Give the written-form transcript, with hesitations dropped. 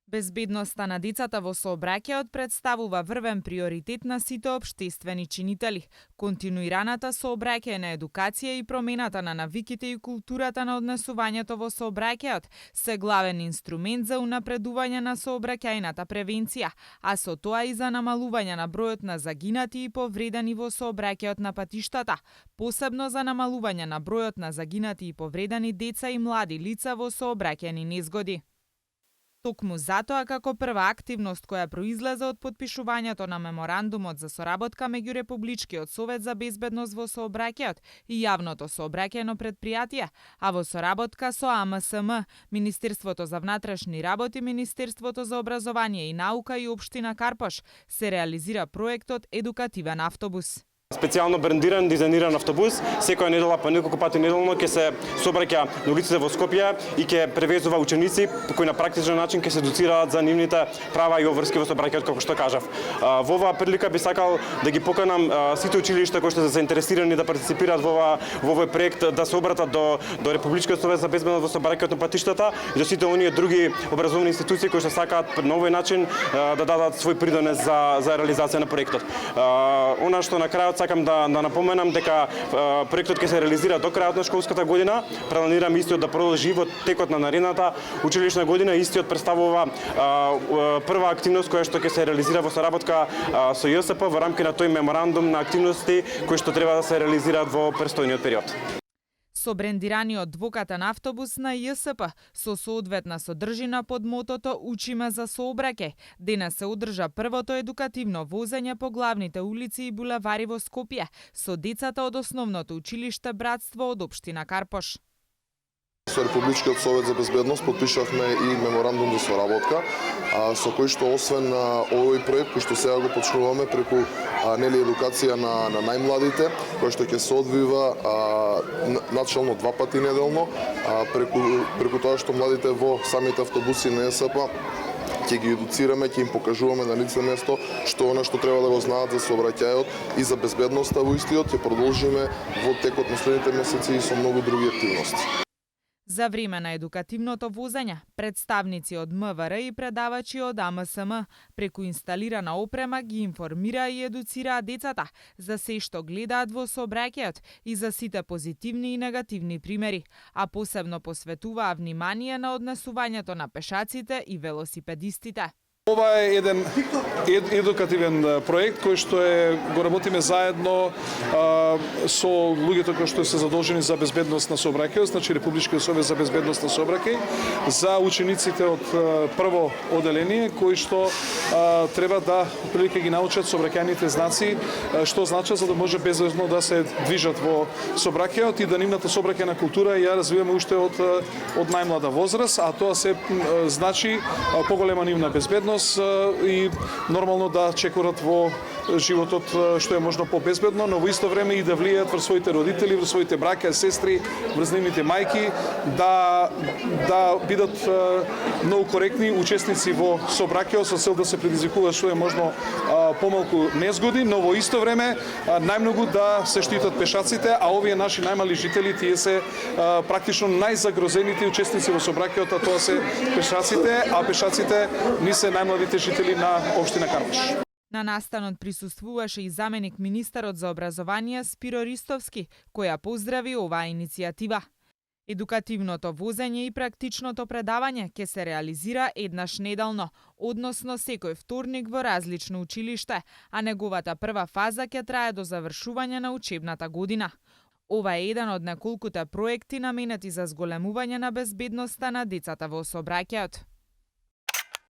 Безбедноста на децата во сообраќајот представува врвен приоритет на сите општествени чинители. Континуираната сообраќајна едукација и промената на навиките и културата на однесувањето во сообраќајот се главен инструмент за унапредување на сообраќајната превенција, а со тоа и за намалување на бројот на загинати и повредени во сообраќајот на патиштата, посебно за намалување на бројот на загинати и повредени деца и млади лица во сообраќајни незгоди. Токму затоа, како прва активност која произлезе од подпишувањето на меморандумот за соработка меѓу Републичкиот совет за безбедност во сообраќајот и јавното сообраќајно предпријатие, а во соработка со АМСМ, Министерството за внатрешни работи, Министерството за образование и наука и општина Карпош, се реализира проектот Едукативен автобус. Специјално брендиран, дизајниран автобус, секоја недела по неколку пати неделно ќе се собраќа на улиците во Скопје и ќе превезува ученици кои на практичен начин ќе се едуцираат за нивните права и обврски во сообраќајот, како што кажав. Во оваа прилика би сакал да ги поканам сите училишта кои што се заинтересирани да партиципираат во овој проект да се обратат до Републичкиот совет за безбедност во сообраќајот на патиштата и до сите оние други образовни институции кои што сакаат на овој начин да дадат свој придонес за реализација на проектот. Она што на крајот сакам да напоменам дека проектот ќе се реализира до крајот на школската година. Планираме истиот да продолжи во текот на наредната училишна година. Истиот представува прва активност која што ќе се реализира во соработка со ЈСП во рамки на тој меморандум на активности кои што треба да се реализираат во престојниот период. Со брендираниот двокатен автобус на ЈСП со соодветна содржина под мотото Учиме за сообраќај, денес се одржа првото едукативно возење по главните улици и булевари во Скопје со децата од основното училиште Братство од општина Карпош. Со Републичкиот совет за безбедност подпишавме и меморандум за соработка, со кој што освен овој проект кој што сега го почнуваме преку едукација на најмладите, кој што ќе се одвива начално 2 пати неделно, преку тоа што младите во самите автобуси на ЈСП ќе ги едуцираме, ќе им покажуваме на лице место што она што треба да го знаат за сообраќајот и за безбедноста во истиот, ќе продолжиме во текот на следните месеци и со многу други активности. За време на едукативното возење, представници од МВР и предавачи од АМСМ преку инсталирана опрема ги информира и едуцираа децата за се што гледаат во сообраќајот и за сите позитивни и негативни примери, а посебно посветуваа внимание на однесувањето на пешаците и велосипедистите. Ова е еден едукативен проект кој што го работиме заедно со луѓето кои што се задолжени за безбедност на сообраќајот, значи Републичкиот совет за безбедност на сообраќај, за учениците од прво оделение кои што треба да прилика ги научат сообраќајните знаци, што значат за да може безбедно да се движат во сообраќајот и да нивната сообраќајна култура ја развиваме уште од најмлада возраст, а тоа се значи поголема нивна безбедност и нормално да чекорат во животот што е можно побезбедно, но во исто време и да влијаат врз своите родители, врз своите браќа, сестри, врз нивните мајки, да бидат многу коректни учесници во сообраќајот со цел да се предизвикува што е можно помалку незгоди, но во исто време најмногу да се штитат пешаците, а овие наши најмали жители тие се практично најзагрозените учесници во сообраќајот, а тоа се пешаците, а пешаците ни се најмладите жители на општина Карпош. На настанот присуствуваше и заменик министерот за образование Спиро Ристовски, која поздрави оваа иницијатива. Едукативното возење и практичното предавање ќе се реализира еднаш неделно, односно секој вторник во различно училиште, а неговата прва фаза ќе трае до завршување на учебната година. Ова е еден од неколкуте проекти наменети за зголемување на безбедноста на децата во сообраќајот.